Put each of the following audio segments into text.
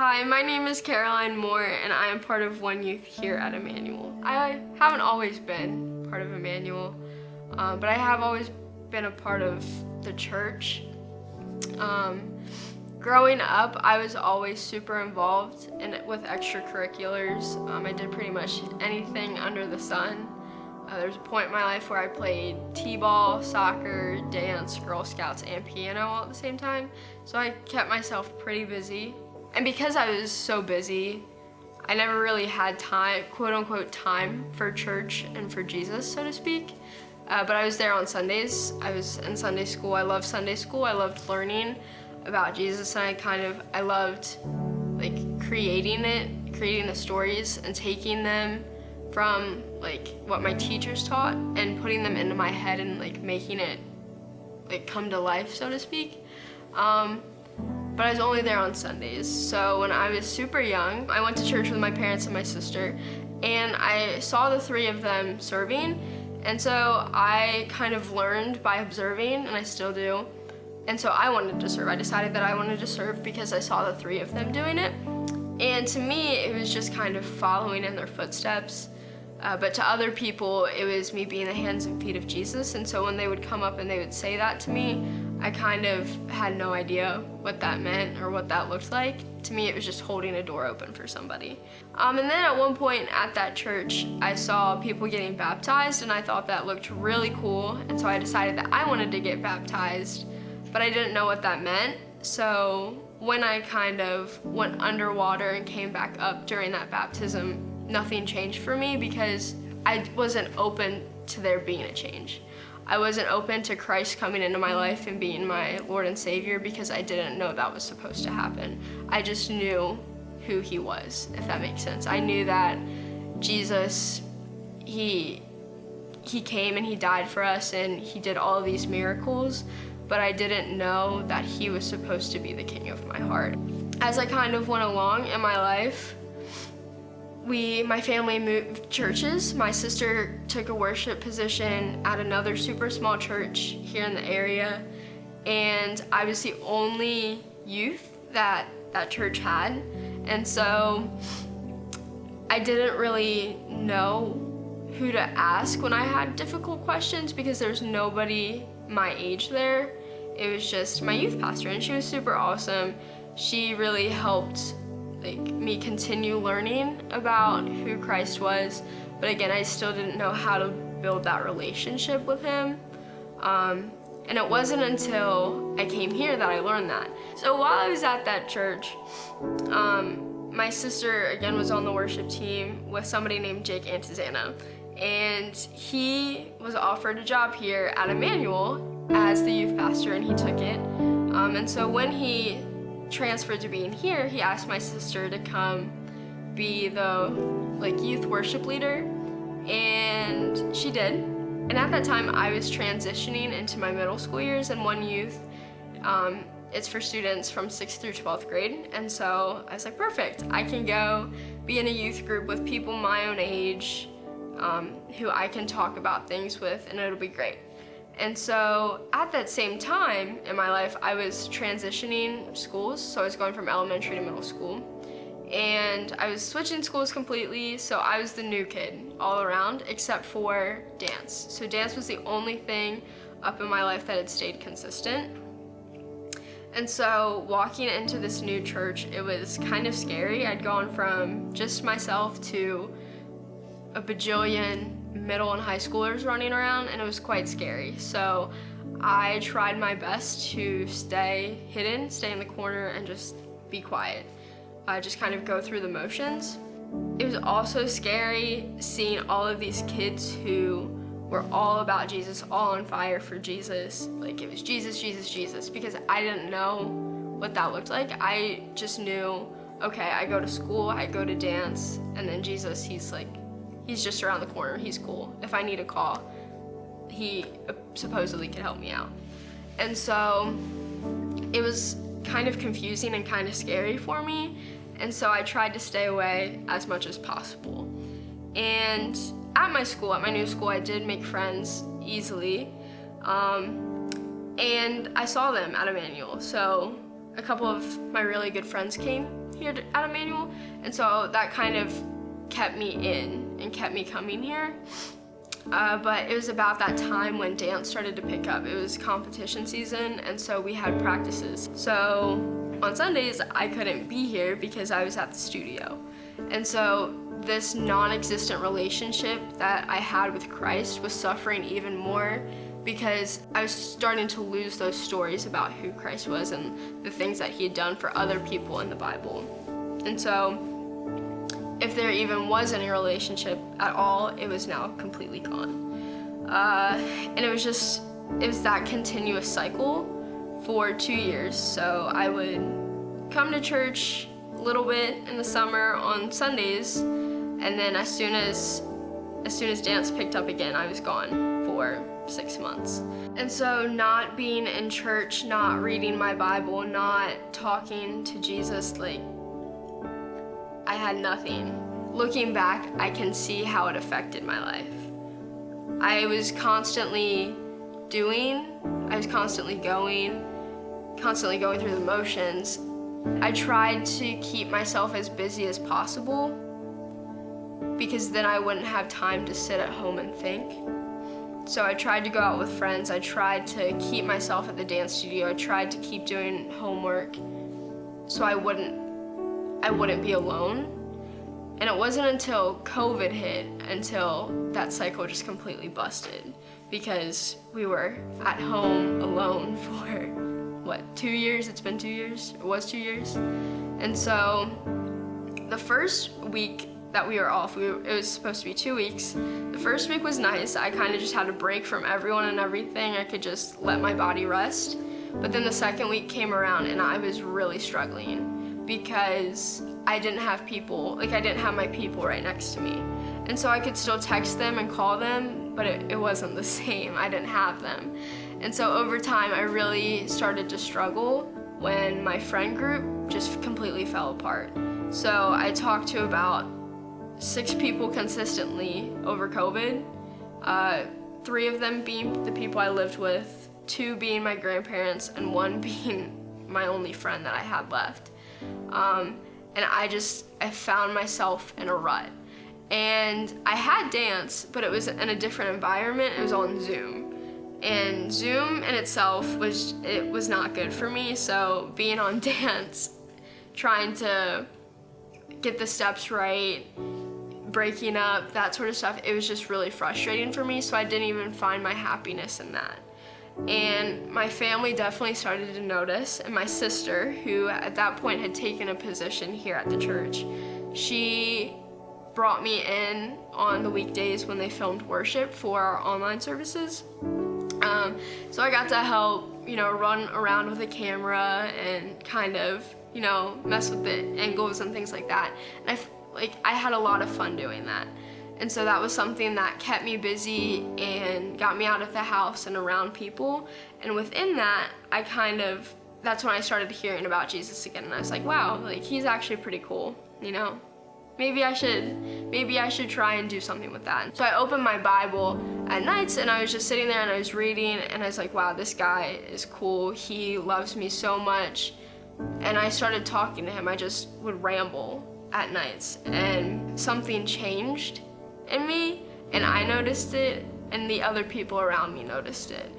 Hi, my name is Caroline Moore, and I am part of One Youth here at Emmanuel. I haven't always been part of Emmanuel, but I have always been a part of the church. Growing up, I was always super involved with extracurriculars. I did pretty much anything under the sun. There was a point in my life where I played t-ball, soccer, dance, Girl Scouts, and piano all at the same time. So I kept myself pretty busy. And because I was so busy, I never really had time, quote unquote, time for church and for Jesus, so to speak. But I was there on Sundays. I was in Sunday school. I loved Sunday school. I loved learning about Jesus, and I loved creating the stories and taking them from what my teachers taught and putting them into my head and making it come to life, so to speak. But I was only there on Sundays. So when I was super young, I went to church with my parents and my sister, and I saw the three of them serving. And so I kind of learned by observing, and I still do. And so I wanted to serve. I decided that I wanted to serve because I saw the three of them doing it. And to me, it was just kind of following in their footsteps. But to other people, it was me being the hands and feet of Jesus. And so when they would come up and they would say that to me, I kind of had no idea what that meant or what that looked like. To me, it was just holding a door open for somebody. And then at one point at that church, I saw people getting baptized, and I thought that looked really cool. And so I decided that I wanted to get baptized, but I didn't know what that meant. So when I kind of went underwater and came back up during that baptism, nothing changed for me because I wasn't open to there being a change. I wasn't open to Christ coming into my life and being my Lord and Savior because I didn't know that was supposed to happen. I just knew who he was, if that makes sense. I knew that Jesus, he came and he died for us and he did all of these miracles, but I didn't know that he was supposed to be the king of my heart. As I kind of went along in my life, my family moved churches. My sister took a worship position at another super small church here in the area, and I was the only youth that church had. And so I didn't really know who to ask when I had difficult questions because there's nobody my age there. It was just my youth pastor, and she was super awesome. She really helped me continue learning about who Christ was, but again, I still didn't know how to build that relationship with him. And it wasn't until I came here that I learned that. So while I was at that church, my sister again was on the worship team with somebody named Jake Antizana, and he was offered a job here at Emmanuel as the youth pastor, and he took it. And so when he transferred to being here, he asked my sister to come be the youth worship leader, and she did. And at that time I was transitioning into my middle school years, and One Youth, it's for students from 6th through 12th grade. And so I was like, perfect, I can go be in a youth group with people my own age, who I can talk about things with, and it'll be great. And so at that same time in my life, I was transitioning schools. So I was going from elementary to middle school, and I was switching schools completely. So I was the new kid all around except for dance. So dance was the only thing up in my life that had stayed consistent. And so walking into this new church, it was kind of scary. I'd gone from just myself to a bajillion middle and high schoolers running around, and it was quite scary. So I tried my best to stay hidden, stay in the corner, and just be quiet. Just kind of go through the motions. It was also scary seeing all of these kids who were all about Jesus, all on fire for Jesus. It was Jesus, Jesus, Jesus, because I didn't know what that looked like. I just knew, okay, I go to school, I go to dance, and then Jesus, he's just around the corner, he's cool. If I need a call, he supposedly could help me out. And so it was kind of confusing and kind of scary for me, and so I tried to stay away as much as possible. And at my school, at my new school, I did make friends easily, and I saw them at Emmanuel. So a couple of my really good friends came here at Emmanuel, and so that kind of kept me in and kept me coming here. But it was about that time when dance started to pick up. It was competition season, and so we had practices. So on Sundays, I couldn't be here because I was at the studio. And so this non-existent relationship that I had with Christ was suffering even more because I was starting to lose those stories about who Christ was and the things that he had done for other people in the Bible. And so if there even was any relationship at all, it was now completely gone. And it was that continuous cycle for 2 years. So I would come to church a little bit in the summer on Sundays, and then as soon as dance picked up again, I was gone for 6 months. And so not being in church, not reading my Bible, not talking to Jesus, like, I had nothing. Looking back, I can see how it affected my life. I was constantly doing, I was constantly going through the motions. I tried to keep myself as busy as possible because then I wouldn't have time to sit at home and think. So I tried to go out with friends. I tried to keep myself at the dance studio. I tried to keep doing homework so I wouldn't be alone. And it wasn't until COVID hit until that cycle just completely busted, because we were at home alone for 2 years? It's been 2 years. It was 2 years. And so the first week that we were off, it was supposed to be 2 weeks. The first week was nice. I kind of just had a break from everyone and everything. I could just let my body rest. But then the second week came around and I was really struggling because I didn't have people, I didn't have my people right next to me. And so I could still text them and call them, but it wasn't the same. I didn't have them. And so over time, I really started to struggle when my friend group just completely fell apart. So I talked to about 6 people consistently over COVID, 3 of them being the people I lived with, 2 being my grandparents, and 1 being my only friend that I had left. And I found myself in a rut. And I had dance, but it was in a different environment. It was on Zoom. And Zoom in itself was not good for me. So being on dance, trying to get the steps right, breaking up, that sort of stuff, it was just really frustrating for me. So I didn't even find my happiness in that. And my family definitely started to notice, and my sister, who at that point had taken a position here at the church, she brought me in on the weekdays when they filmed worship for our online services. So I got to help, run around with a camera and kind of, mess with the angles and things like that. And I had a lot of fun doing that. And so that was something that kept me busy and got me out of the house and around people. And within that, that's when I started hearing about Jesus again. And I was like, wow, he's actually pretty cool, Maybe I should try and do something with that. So I opened my Bible at nights and I was just sitting there and I was reading and I was like, wow, this guy is cool. He loves me so much. And I started talking to him. I just would ramble at nights and something changed in me, and I noticed it, and the other people around me noticed it.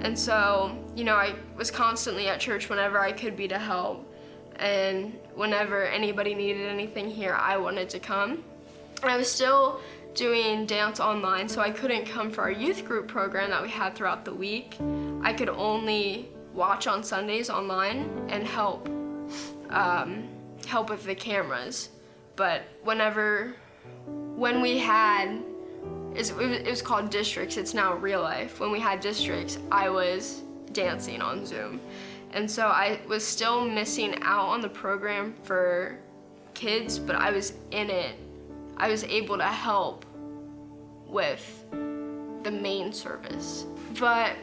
And so, I was constantly at church whenever I could be to help, and whenever anybody needed anything here, I wanted to come. And I was still doing dance online, so I couldn't come for our youth group program that we had throughout the week. I could only watch on Sundays online and help with the cameras. But when we had, it was called districts, it's now real life. When we had districts, I was dancing on Zoom. And so I was still missing out on the program for kids, but I was in it. I was able to help with the main service. But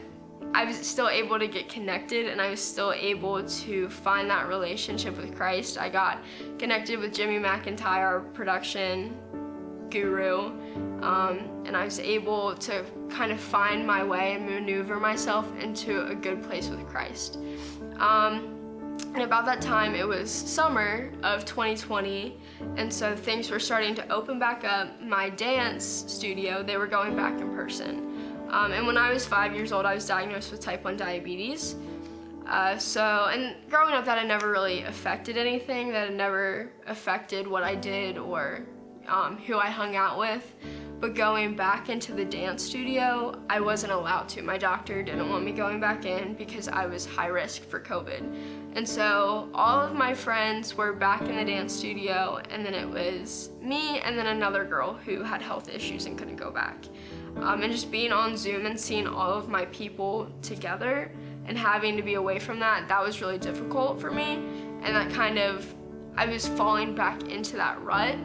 I was still able to get connected, and I was still able to find that relationship with Christ. I got connected with Jimmy McIntyre, our production guru, and I was able to kind of find my way and maneuver myself into a good place with Christ. And about that time, it was summer of 2020, and so things were starting to open back up. My dance studio, they were going back in person. And when I was 5 years old, I was diagnosed with type 1 diabetes. And growing up, that had never really affected anything, that had never affected what I did or who I hung out with. But going back into the dance studio, I wasn't allowed to. My doctor didn't want me going back in because I was high risk for COVID. And so all of my friends were back in the dance studio, and then it was me and then another girl who had health issues and couldn't go back. And just being on Zoom and seeing all of my people together and having to be away from that, that was really difficult for me. And that kind of, I was falling back into that rut,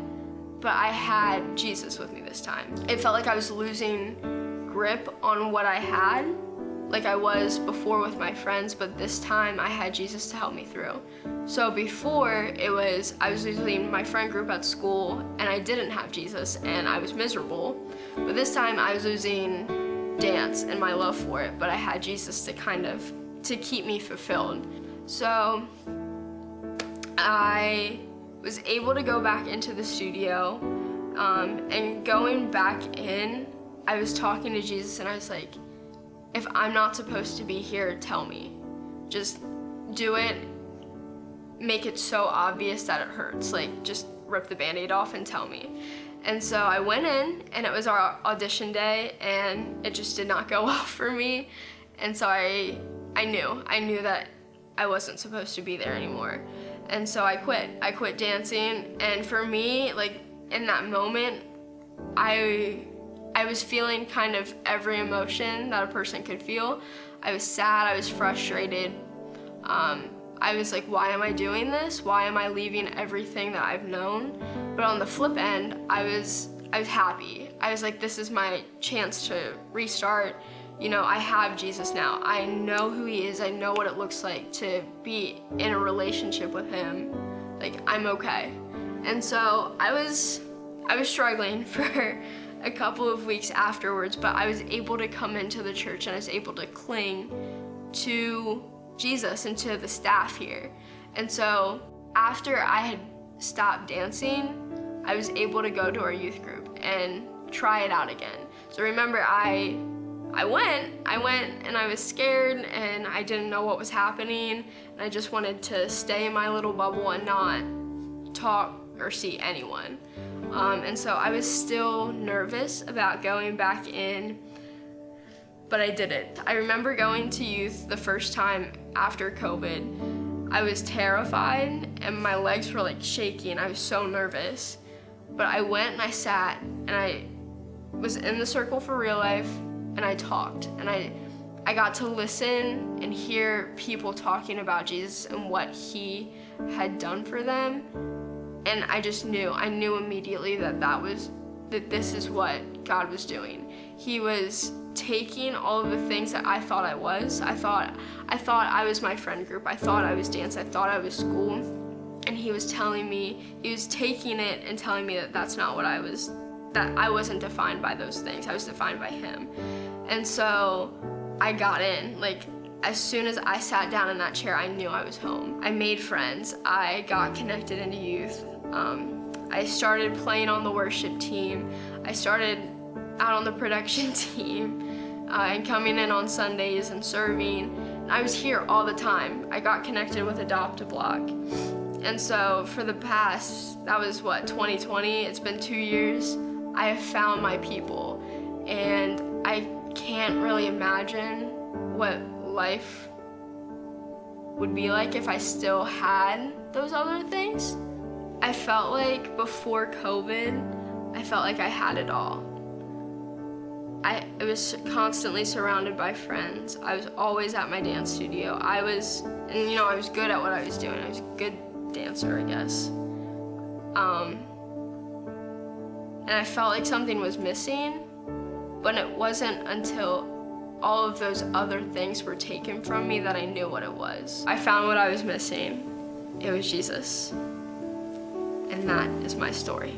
but I had Jesus with me this time. It felt like I was losing grip on what I had, like I was before with my friends, but this time I had Jesus to help me through. So before, I was losing my friend group at school, and I didn't have Jesus, and I was miserable. But this time I was losing dance and my love for it, but I had Jesus to keep me fulfilled. So I was able to go back into the studio, and going back in, I was talking to Jesus, and I was like, if I'm not supposed to be here, tell me. Just do it, make it so obvious that it hurts. Like, just rip the Band-Aid off and tell me. And so I went in, and it was our audition day, and it just did not go well for me. And so I knew that I wasn't supposed to be there anymore. And so I quit dancing. And for me, like, in that moment, I was feeling kind of every emotion that a person could feel. I was sad, I was frustrated. I was like, why am I doing this? Why am I leaving everything that I've known? But on the flip end, I was happy. I was like, this is my chance to restart. You know, I have Jesus now. I know who he is. I know what it looks like to be in a relationship with him. Like, I'm okay. And so I was struggling for a couple of weeks afterwards, but I was able to come into the church, and I was able to cling to Jesus and to the staff here. And so after I had stopped dancing, I was able to go to our youth group and try it out again. So remember, I went and I was scared, and I didn't know what was happening, and I just wanted to stay in my little bubble and not talk or see anyone. And so I was still nervous about going back in, but I did it. I remember going to youth the first time after COVID. I was terrified, and my legs were like shaking. I was so nervous. But I went and I sat, and I was in the circle for real life, and I talked. And I got to listen and hear people talking about Jesus and what he had done for them. And I knew immediately that this is what God was doing. He was taking all of the things that I thought I was. I thought I was my friend group. I thought I was dance. I thought I was school. And he was taking it and telling me that that's not what I was, that I wasn't defined by those things. I was defined by him. And so I got in. Like, as soon as I sat down in that chair, I knew I was home. I made friends. I got connected into youth. I started playing on the worship team. I started out on the production team and coming in on Sundays and serving. And I was here all the time. I got connected with Adopt a Block. And so for the past, that was 2020, it's been 2 years, I have found my people. And I can't really imagine what life would be like if I still had those other things. I felt like before COVID, I felt like I had it all. I was constantly surrounded by friends. I was always at my dance studio. I was good at what I was doing. I was a good dancer, I guess. And I felt like something was missing, but it wasn't until all of those other things were taken from me that I knew what it was. I found what I was missing. It was Jesus. And that is my story.